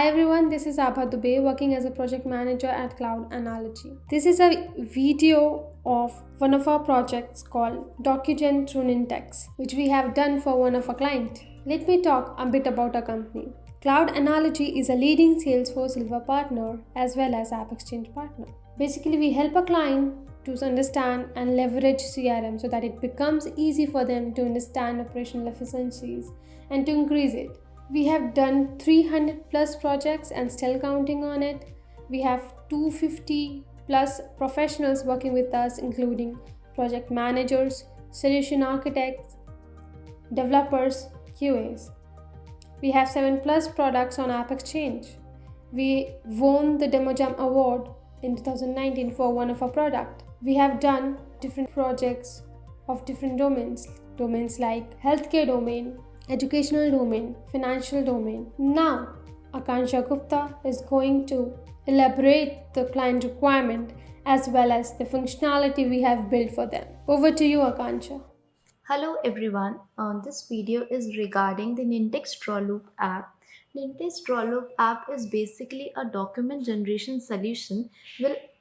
Hi everyone, this is Abha Dubey working as a project manager at Cloud Analogy. This is a video of one of our projects called DocuGen through Nintex, which we have done for one of our clients. Let me talk a bit about our company. Cloud Analogy is a leading Salesforce Silver partner as well as AppExchange partner. Basically, we help a client to understand and leverage CRM so that it becomes easy for them to understand operational efficiencies and to increase it. We have done 300 plus projects and still counting on it. We have 250 plus professionals working with us, including project managers, solution architects, developers, QAs. We have 7 plus products on AppExchange. We won the Demo Jam Award in 2019 for one of our product. We have done different projects of different domains like healthcare domain, educational domain, financial domain. Now, Akansha Gupta is going to elaborate the client requirement as well as the functionality we have built for them. Over to you, Akansha. Hello everyone, this video is regarding the Nintex Drawloop app. Nintex Drawloop app is basically a document generation solution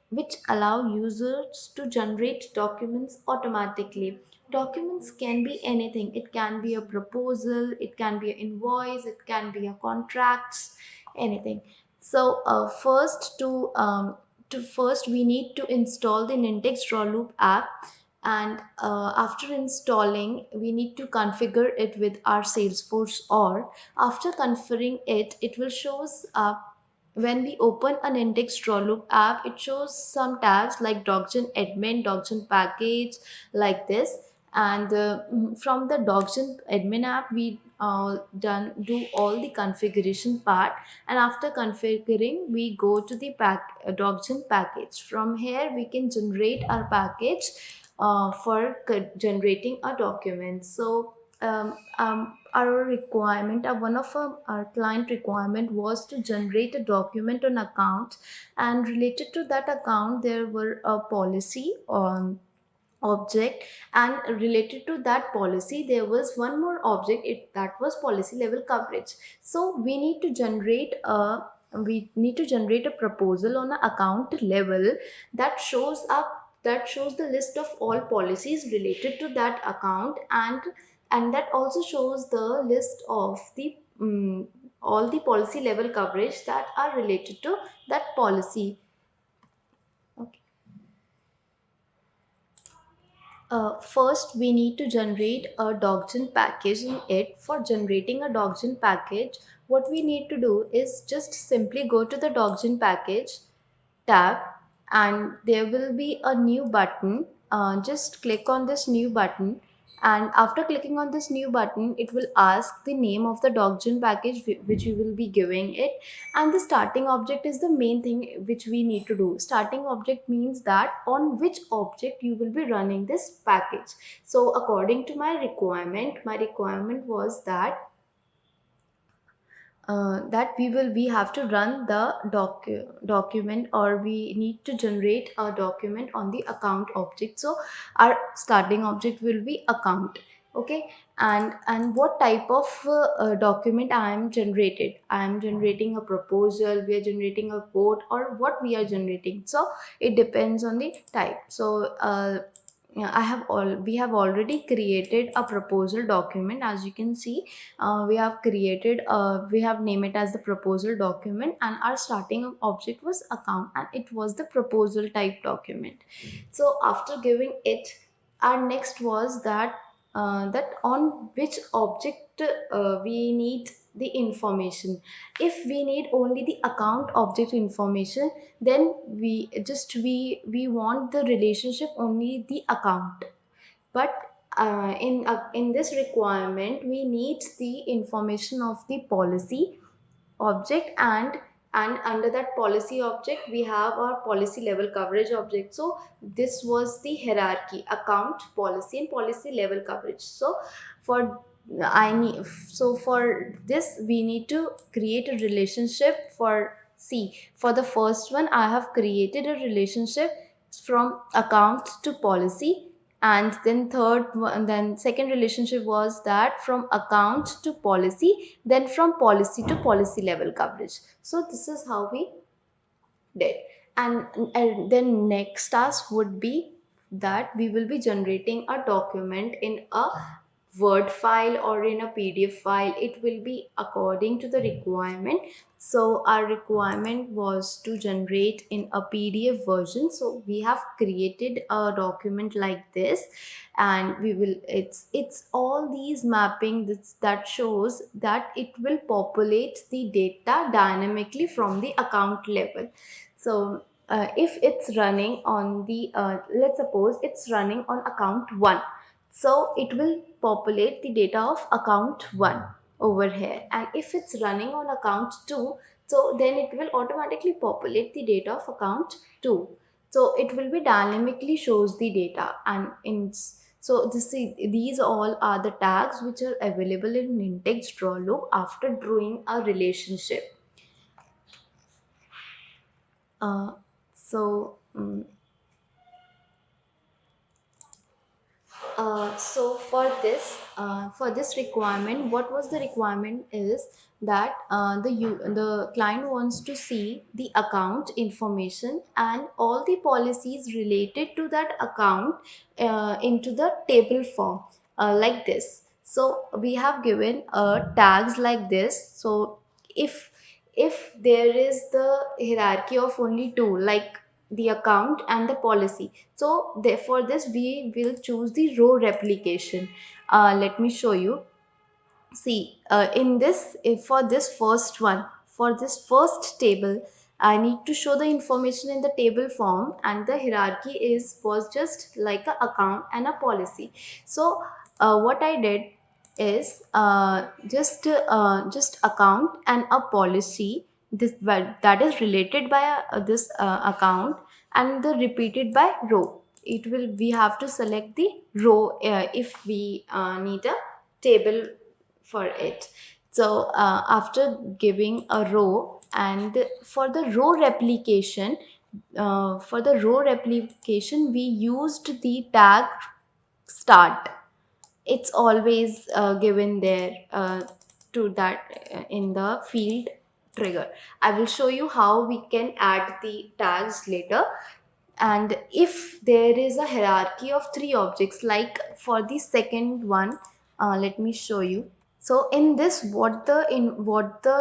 which allow users to generate documents automatically. Documents can be anything. It can be a proposal, it can be an invoice, it can be a contracts, anything. So first we need to install the Nintex Drawloop app, and after installing we need to configure it with our Salesforce. Or after configuring it will shows up. When we open an Index Drawloop app, it shows some tabs like DocGen admin, DocGen package, like this. And from the DocGen admin app we do all the configuration part, and after configuring we go to the DocGen package. From here we can generate our package for generating a document. So our requirement, one of our client requirement was to generate a document on account, and related to that account there were a policy on object, and related to that policy there was one more object, that was policy level coverage. So we need to generate a proposal on an account level that shows the list of all policies related to that account, and that also shows the list of the all the policy level coverage that are related to that policy. Okay. First, we need to generate a DocGen package in it. For generating a DocGen package, what we need to do is just simply go to the DocGen package tab, and there will be a new button. Just click on this new button, and after clicking on this new button it will ask the name of the DocGen package which you will be giving it. And the starting object is the main thing which we need to do. Starting object means that on which object you will be running this package. So according to my requirement was that we have to run the document, or we need to generate a document on the account object. So our starting object will be account. Okay. And what type of document I am generating a proposal, we are generating a quote, or what we are generating. So it depends on the type. So yeah, we have already created a proposal document. As you can see, we have named it as the proposal document, and our starting object was account, and it was the proposal type document. So after giving it, our next was that on which object we need the information. If we need only the account object information, then we want the relationship only the account. But in this requirement we need the information of the policy object, and under that policy object we have our policy level coverage object. So this was the hierarchy: account, policy, and policy level coverage. For for this we need to create a relationship. For the first one I have created a relationship from account to policy, And then then second relationship was that from account to policy, then from policy to policy level coverage. So this is how we did. And then next task would be that we will be generating a document in a word file or in a PDF file. It will be according to the requirement. So our requirement was to generate in a PDF version, so we have created a document like this. And we will it's all these mapping that shows that it will populate the data dynamically from the account level. So if it's running on the let's suppose it's running on account 1, so it will populate the data of account 1 over here. And if it's running on account 2, so then it will automatically populate the data of account 2. So it will be dynamically shows the data. And in so these all are the tags which are available in Nintex draw loop after drawing a relationship. uh, so mm, so for this requirement, what was the requirement is that the client wants to see the account information and all the policies related to that account into the table form, like this. So we have given tags like this. So if there is the hierarchy of only two, like the account and the policy, so therefore this we will choose the row replication. Let me show you. See, in this, if for this first one, for this first table, I need to show the information in the table form, and the hierarchy is was just like a account and a policy. So, what I did is just account and a policy. This that is related by this account, and the repeated by row. It will we have to select the row if we need a table for it. So after giving a row, and for the row replication we used the tag start. It's always given there to that in the field trigger. I will show you how we can add the tags later. And if there is a hierarchy of three objects, like for the second one, let me show you. So in this, what the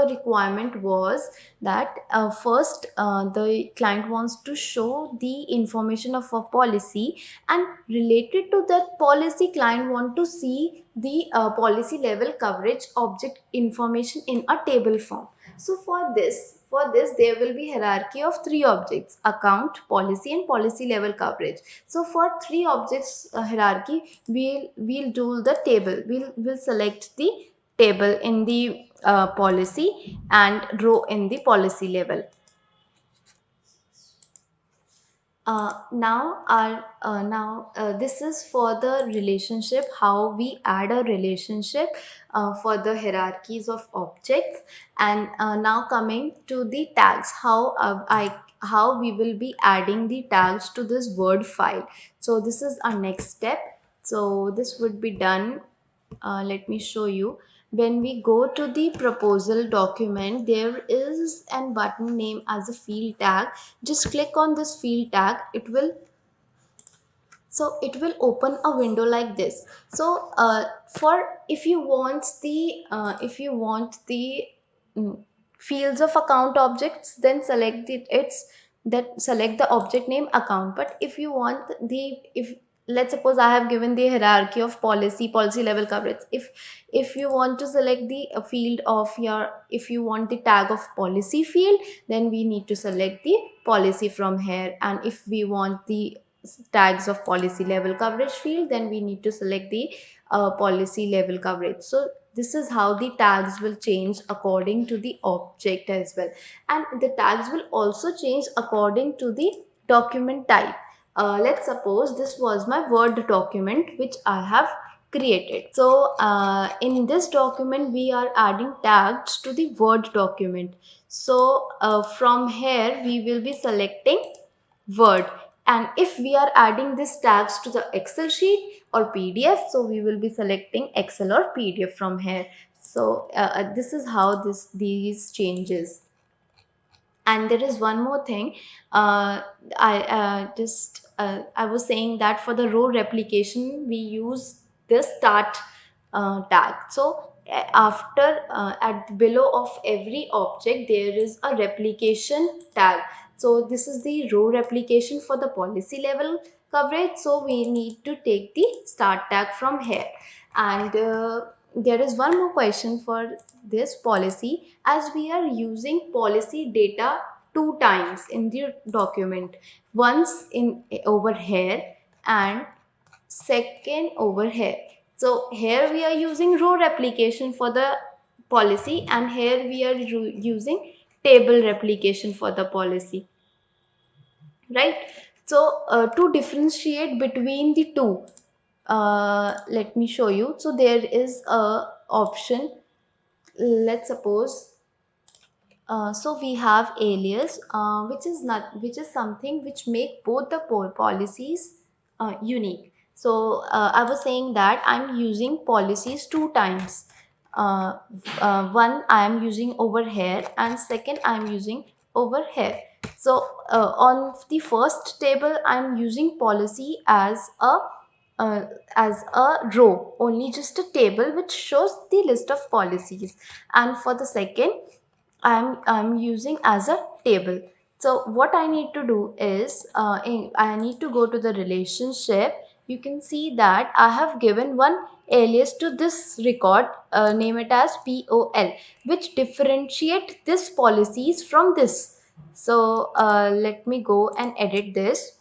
requirement was that first the client wants to show the information of a policy, and related to that policy, client want to see the policy level coverage object information in a table form. So for this there will be hierarchy of three objects: account, policy, and policy level coverage. So for three objects hierarchy, we'll do the table. We'll select the table in the policy and row in the policy level. Now this is for the relationship, how we add a relationship for the hierarchies of objects. And now coming to the tags, how we will be adding the tags to this word file. So this is our next step. So this would be done. Let me show you. When we go to the proposal document, there is an button name as a field tag. Just click on this field tag. It will open a window like this. So for if you want the mm, fields of account objects, then select the object name account. But if you want the if let's suppose I have given the hierarchy of policy level coverage. If you want to select the field of your if you want the tag of policy field, then we need to select the policy from here. And if we want the tags of policy level coverage field, then we need to select the policy level coverage. So this is how the tags will change according to the object as well. And the tags will also change according to the document type. Let's suppose this was my Word document which I have created. So in this document we are adding tags to the Word document. So from here we will be selecting Word. And if we are adding these tags to the Excel sheet or PDF, so we will be selecting Excel or PDF from here. So this is how these changes. And there is one more thing. I was saying that for the row replication we use the start tag. So after at below of every object there is a replication tag. So this is the row replication for the policy level coverage, so we need to take the start tag from here. And there is one more question for this policy, as we are using policy data two times in the document, once in over here and second over here. So here we are using row replication for the policy, and here we are using table replication for the policy, right? So to differentiate between the two, let me show you. So there is a option. Let's suppose, so we have alias, which is something which make both the policies unique. So I was saying that I'm using policies two times. Uh, One I am using over here, and second I am using over here. So on the first table I'm using policy uh, as a row, only just a table which shows the list of policies, and for the second I'm using as a table. So what I need to do is, I need to go to the relationship. You can see that I have given one alias to this record, name it as POL, which differentiate this policies from this. So let me go and edit this.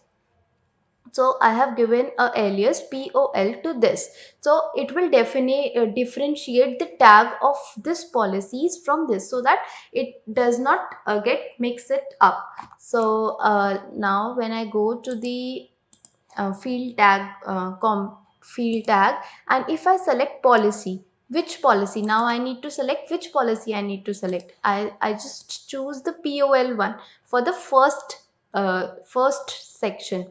So I have given a alias POL to this. So it will definitely differentiate the tag of this policies from this, so that it does not get mixed it up. So now when I go to the field tag, field tag, and if I select policy, which policy, now I need to select which policy I need to select. I just choose the POL one for the first section.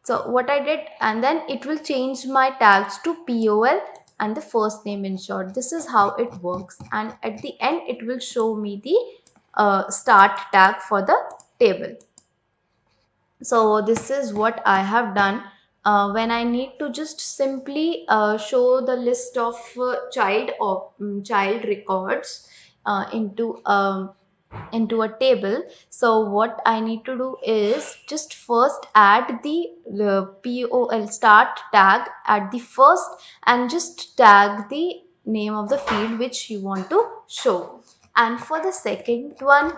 So what I did, and then it will change my tags to POL and the first name in short. This is how it works. And at the end, it will show me the start tag for the table. So this is what I have done. When I need to just simply show the list of child records into a table. So what I need to do is just first add the POL start tag at the first, and just tag the name of the field which you want to show. And for the second one,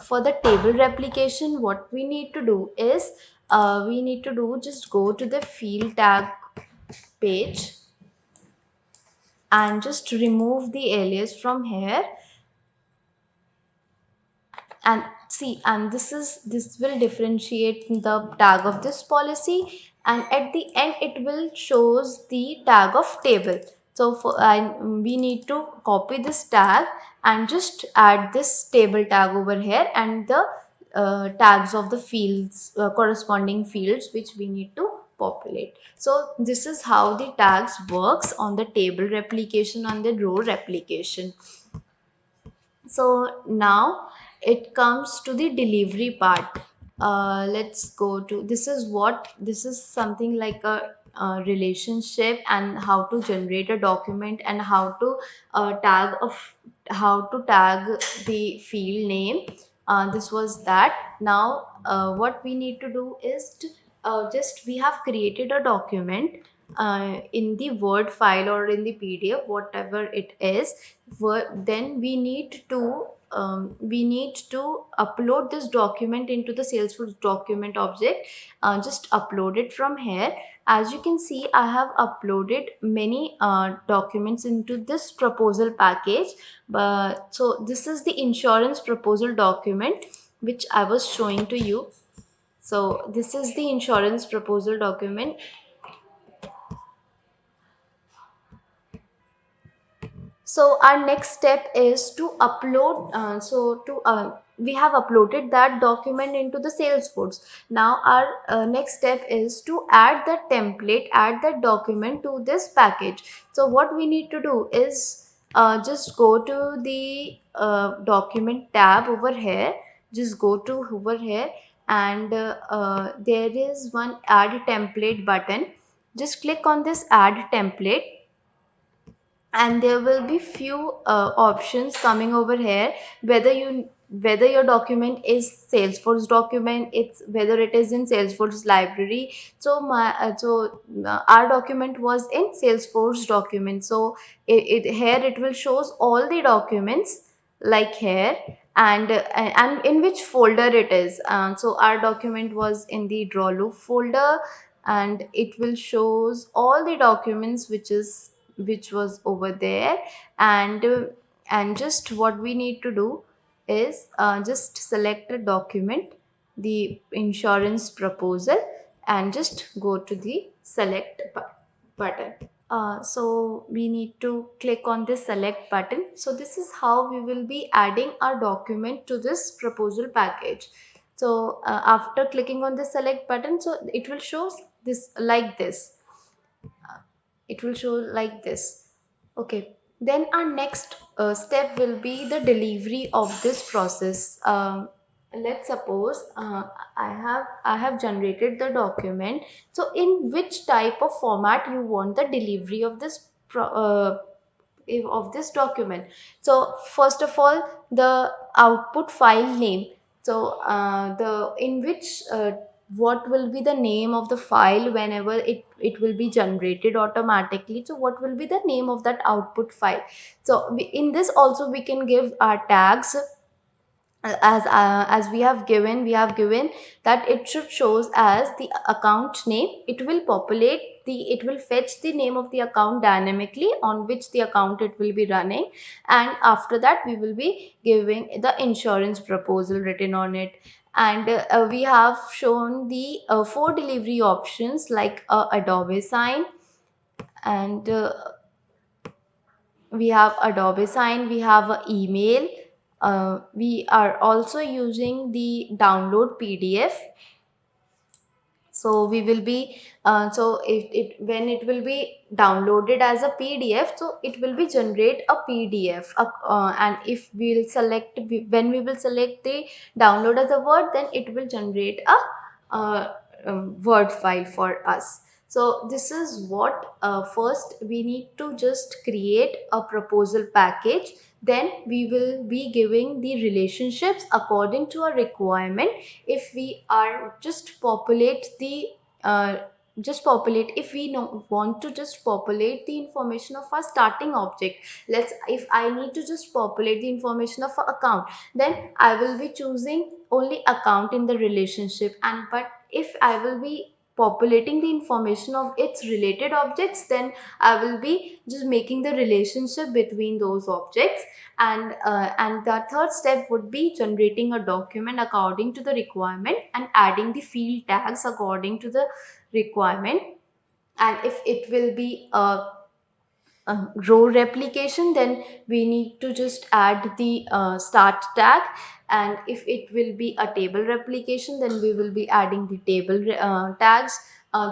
for the table replication, what we need to do is, we need to do just go to the field tag page and just remove the alias from here. And see, and this will differentiate the tag of this policy, and at the end it will shows the tag of table. So we need to copy this tag and just add this table tag over here, and the tags of the fields, corresponding fields which we need to populate. So this is how the tags works on the table replication, on the row replication. So now it comes to the delivery part. Let's go to, this is something like a relationship, and how to generate a document, and how to how to tag the field name. This was that. Now what we need to do is to, just we have created a document in the Word file or in the PDF, whatever it is. Then we need to upload this document into the Salesforce document object. Just upload it from here. As you can see, I have uploaded many documents into this proposal package. But so this is the insurance proposal document which I was showing to you. So this is the insurance proposal document. So our next step is to upload. we have uploaded that document into the Salesforce. Now our next step is to add that template, add that document to this package. So what we need to do is just go to the document tab over here. Just go to over here, and there is one add template button. Just click on this add template, and there will be few options coming over here, whether your document is Salesforce document, it's whether it is in Salesforce library. So our document was in Salesforce document, so here it will shows all the documents like here, and in which folder it is. So our document was in the draw loop folder, and it will shows all the documents which was over there. And uh, and just what we need to do is just select a document, the insurance proposal, and just go to the select button. So we need to click on this select button. So this is how we will be adding our document to this proposal package. So after clicking on the select button, so it will show this like this. It will show like this. Okay, then our next step will be the delivery of this process. Let's suppose I have generated the document. So in which type of format you want the delivery of this of this document? So first of all, the output file name. So the in which what will be the name of the file whenever it will be generated automatically? So what will be the name of that output file? So in this also we can give our tags. As we have given that it should shows as the account name. It will fetch the name of the account dynamically on which the account it will be running. And after that we will be giving the insurance proposal written on it. And we have shown the four delivery options like Adobe Sign, and we have Adobe Sign, we have a email. We are also using the download PDF. So we will be so if it when it will be downloaded as a PDF, so it will be generate a PDF. And if we'll select when we will select the download as a Word, then it will generate a Word file for us. So this is what first we need to just create a proposal package. Then we will be giving the relationships according to a requirement. If we are just populate if we know, want to just populate the information of our starting object. If I need to just populate the information of a account, then I will be choosing only account in the relationship. And but if I will be populating the information of its related objects, then I will be just making the relationship between those objects. And the third step would be generating a document according to the requirement and adding the field tags according to the requirement. And if it will be a row replication, then we need to just add the start tag. And if it will be a table replication, then we will be adding the table tags.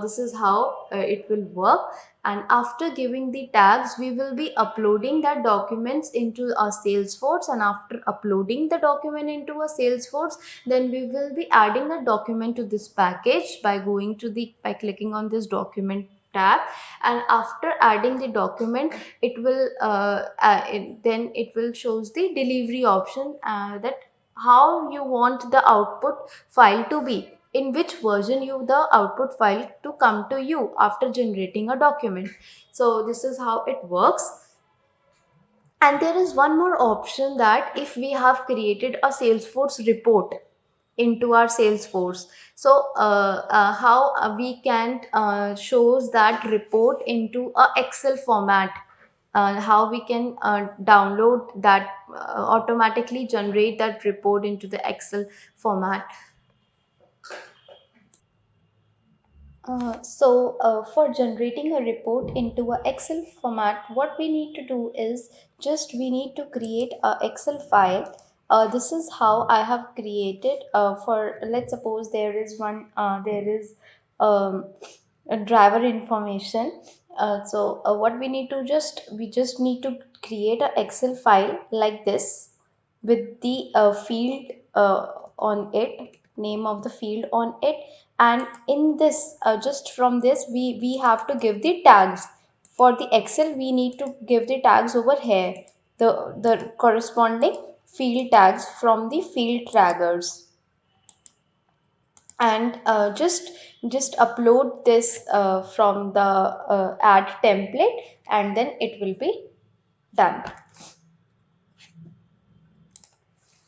This is how it will work. And after giving the tags, we will be uploading that documents into our Salesforce. And after uploading the document into a Salesforce, then we will be adding the document to this package by clicking on this document tab. And after adding the document, then it will shows the delivery option, that how you want the output file to be, in which version you the output file to come to you after generating a document. So this is how it works. And there is one more option, that if we have created a Salesforce report into our Salesforce, so how we can shows that report into a Excel format. How we can download that, automatically generate that report into the Excel format. For generating a report into a Excel format, what we need to do is just we need to create a Excel file. This is how I have created for, let's suppose there is there is um, a driver information. What we need to we just need to create a Excel file like this with the field on it, name of the field on it, and in this, just from this, we have to give the tags. For the Excel, we need to give the tags over here, the corresponding field tags from the field trackers, and just upload this from the add template, and then it will be done.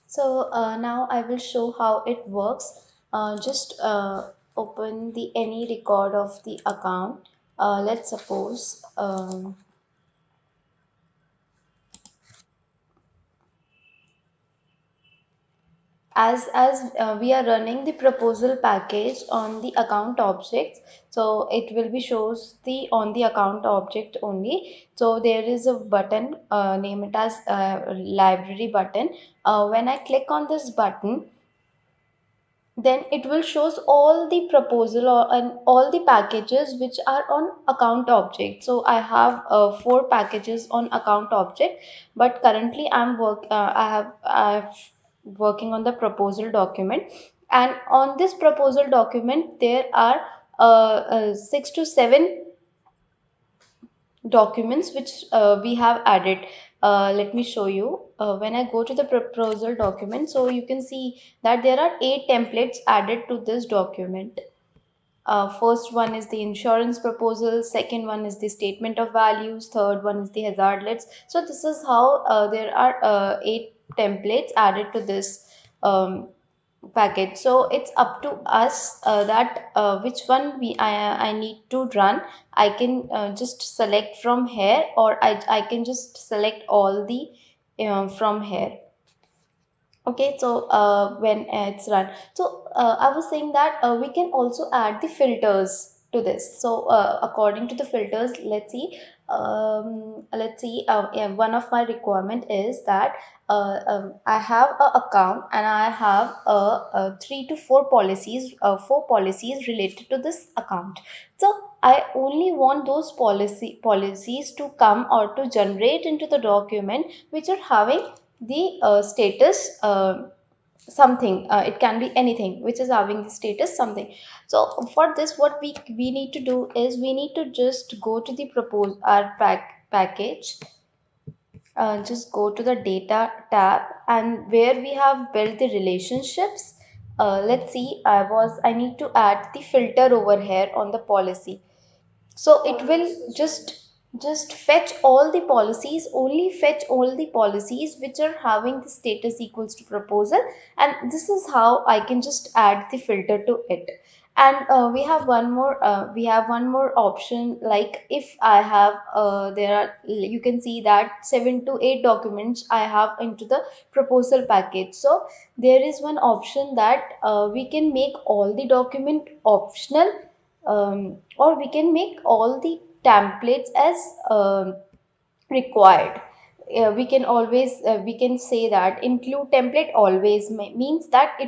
So now I will show how it works. Just open the any record of the account. Let's suppose as we are running the proposal package on the account objects, so it will be shows the on the account object only. So there is a button, name it as library button. When I click on this button, then it will shows all the proposal and all the packages which are on account object. So I have four packages on account object, but currently I have working on the proposal document, and on this proposal document there are 6 to 7 documents which we have added. Let me show you. When I go to the proposal document, so you can see that there are 8 templates added to this document. First one is the insurance proposal, second one is the statement of values, third one is the hazardlets. So this is how there are 8 templates added to this package. So it's up to us that which one I need to run. I can just select from here, or I can just select all the from here. Okay, so when it's run, so I was saying that we can also add the filters to this. So according to the filters, let's see, yeah, one of my requirement is that I have a account, and I have 3 to 4 policies, 4 policies related to this account. So I only want those policies to come or to generate into the document which are having the status something. It can be anything which is having the status something. So for this, what we need to do is we need to just go to the propose our package, just go to the data tab, and where we have built the relationships, let's see, I need to add the filter over here on the policy. So it will just fetch all the policies, only fetch all the policies which are having the status equals to proposal, and this is how I can just add the filter to it. And we have one more option, like if I have there are, you can see that 7 to 8 documents I have into the proposal package. So there is one option that we can make all the document optional, or we can make all the templates as required. We can always we can say that include template always means that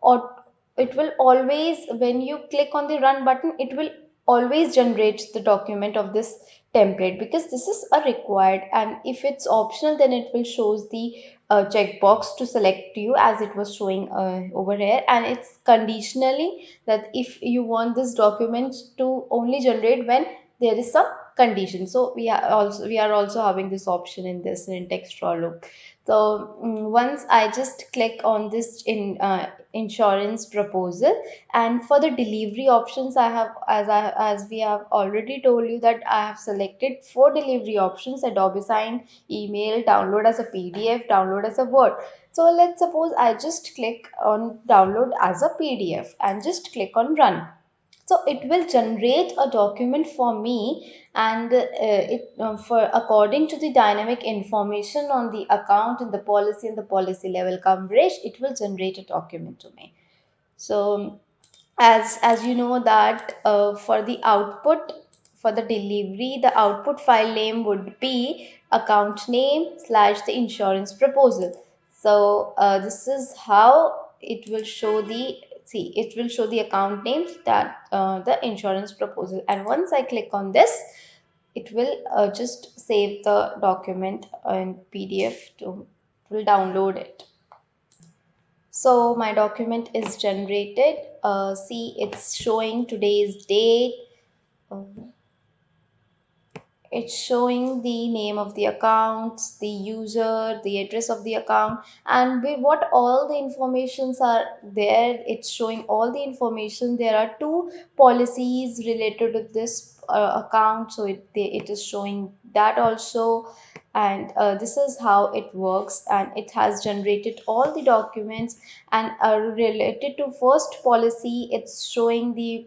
or it will always, when you click on the run button, it will always generate the document of this template, because this is a required, and if it's optional, then it will shows the checkbox to select you as it was showing over here, and it's conditionally that if you want this document to only generate when there is some condition. So we are also having this option in this in text raw loop. So once I just click on this in insurance proposal, and for the delivery options, I have, as we have already told you, that I have selected 4 delivery options: Adobe Sign, email, download as a PDF, download as a Word. So let's suppose I just click on download as a PDF and just click on run. So it will generate a document for me, and it for according to the dynamic information on the account and the policy and the policy level coverage, it will generate a document to me. So as you know that for the output, for the delivery, the output file name would be account name slash the insurance proposal. So this is how it will show the, see, it will show the account names, that the insurance proposal, and once I click on this, it will just save the document in PDF to, it will download it. So my document is generated. See, it's showing today's date. Um, it's showing the name of the accounts, the user, the address of the account, and what all the informations are there. It's showing all the information. There are two policies related to this account, so it is showing that also. And this is how it works, and it has generated all the documents. And related to first policy, it's showing the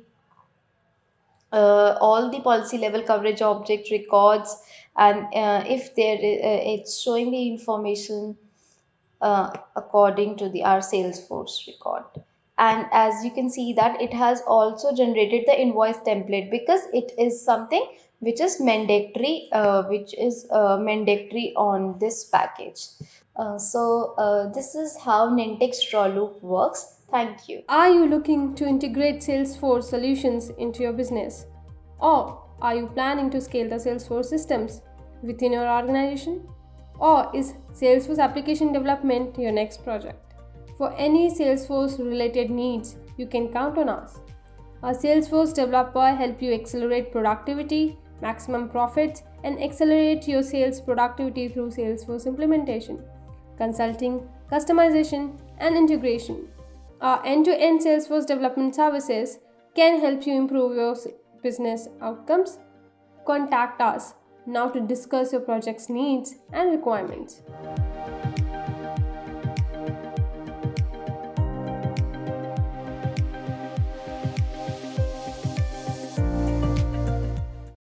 all the policy level coverage object records, and if it's showing the information according to the our Salesforce record. And as you can see that it has also generated the invoice template, because it is something which is mandatory on this package. This is how Nintex Draw Loop works. Thank you. Are you looking to integrate Salesforce solutions into your business? Or are you planning to scale the Salesforce systems within your organization? Or is Salesforce application development your next project? For any Salesforce related needs, you can count on us. A Salesforce developer helps you accelerate productivity, maximum profits, and accelerate your sales productivity through Salesforce implementation, consulting, customization, and integration. Our end-to-end Salesforce development services can help you improve your business outcomes. Contact us now to discuss your project's needs and requirements.